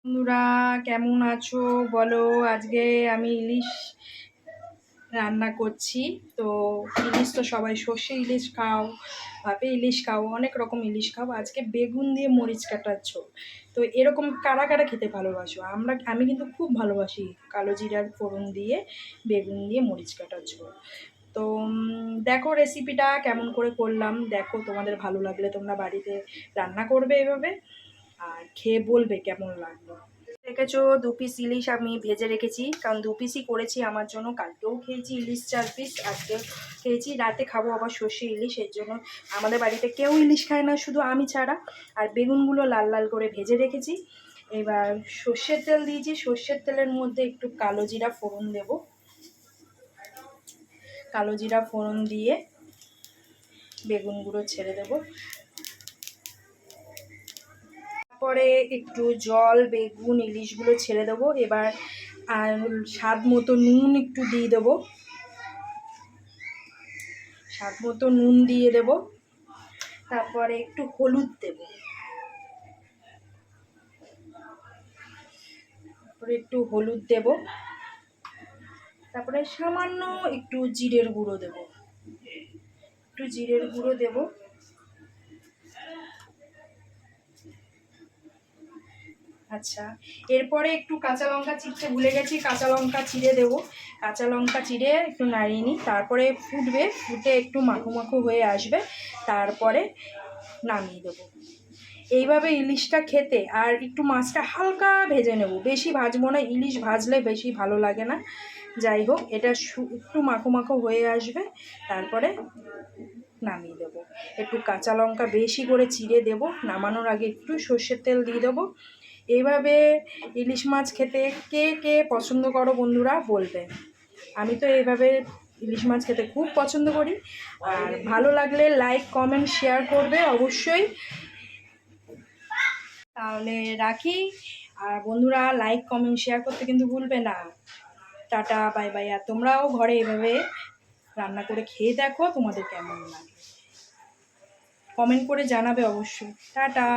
বন্ধুরা, কেমন আছো বলো? আজকে আমি ইলিশ রান্না করছি। তো ইলিশ তো সবাই সর্ষে ইলিশ খাও, ভাপে ইলিশ খাও, অনেক রকম ইলিশ খাও। আজকে বেগুন দিয়ে মরিচ কাটার ঝোল। তো এরকম কারা কারা খেতে ভালোবাসো? আমি কিন্তু খুব ভালোবাসি কালো জিরার ফোড়ন দিয়ে বেগুন দিয়ে মরিচ কাটার ঝোল। তো দেখো রেসিপিটা কেমন করে করলাম। দেখো, তোমাদের ভালো লাগলে তোমরা বাড়িতে রান্না করবে এভাবে, আর খেয়ে বলবে কেমন লাগলো। রেখেছো 2 পিস ইলিশ আমি ভেজে রেখেছি, কারণ 2 পিসই করেছি আমার জন্য। কালকেও খেয়েছি ইলিশ 4 পিস, আজকে খেয়েছি। রাতে খাবো আবার সর্ষে ইলিশ, এর জন্য আমাদের বাড়িতে কেউ ইলিশ খায় না, শুধু আমি ছাড়া। আর বেগুনগুলো লাল লাল করে ভেজে রেখেছি। এবার সর্ষের তেল দিয়েছি, সর্ষের তেলের মধ্যে একটু কালো জিরা ফোড়ন দেব। কালো জিরা ফোড়ন দিয়ে বেগুনগুলো ছেড়ে দেব। পরে একটু জল বেগুন ইলিশগুলো ছেড়ে দেবো। এবার আর স্বাদ মতো নুন একটু দিয়ে দেবো, স্বাদ মতো নুন দিয়ে দেবো। তারপরে একটু হলুদ দেবো, তারপরে একটু হলুদ দেবো। তারপরে সামান্য একটু জিরের গুঁড়ো দেবো, একটু জিরের গুঁড়ো দেবো। আচ্ছা, এরপরে একটু কাঁচা লঙ্কা চিড়তে ভুলে গেছি, কাঁচা লঙ্কা চিড়ে দেবো। কাঁচা লঙ্কা চিড়ে একটু নাড়িয়ে নিই, তারপরে ফুটবে, ফুটে একটু মাখো মাখো হয়ে আসবে, তারপরে নামিয়ে দেবো। এইভাবে ইলিশটা খেতে, আর একটু মাছটা হালকা ভেজে নেব, বেশি ভাজবো না, ইলিশ ভাজলে বেশি ভালো লাগে না। যাই হোক, এটা একটু মাখো মাখো হয়ে আসবে, তারপরে নামিয়ে দেবো। একটু কাঁচা লঙ্কা বেশি করে চিড়ে দেবো, নামানোর আগে একটু সর্ষের তেল দিয়ে দেবো। এইভাবে ইলিশ মাছ খেতে কে কে পছন্দ করো বন্ধুরা বলবে। আমি তো এইভাবে ইলিশ মাছ খেতে খুব পছন্দ করি। আর ভালো লাগলে লাইক কমেন্ট শেয়ার করবে অবশ্যই। তাহলে রাখি। আর বন্ধুরা, লাইক কমেন্ট শেয়ার করতে কিন্তু ভুলবে না। Tata, bye bye. আর তোমরাও ঘরে এভাবে রান্না করে খেয়ে দেখো, তোমাদের কেমন লাগে কমেন্ট করে জানাবে অবশ্যই। টাটা।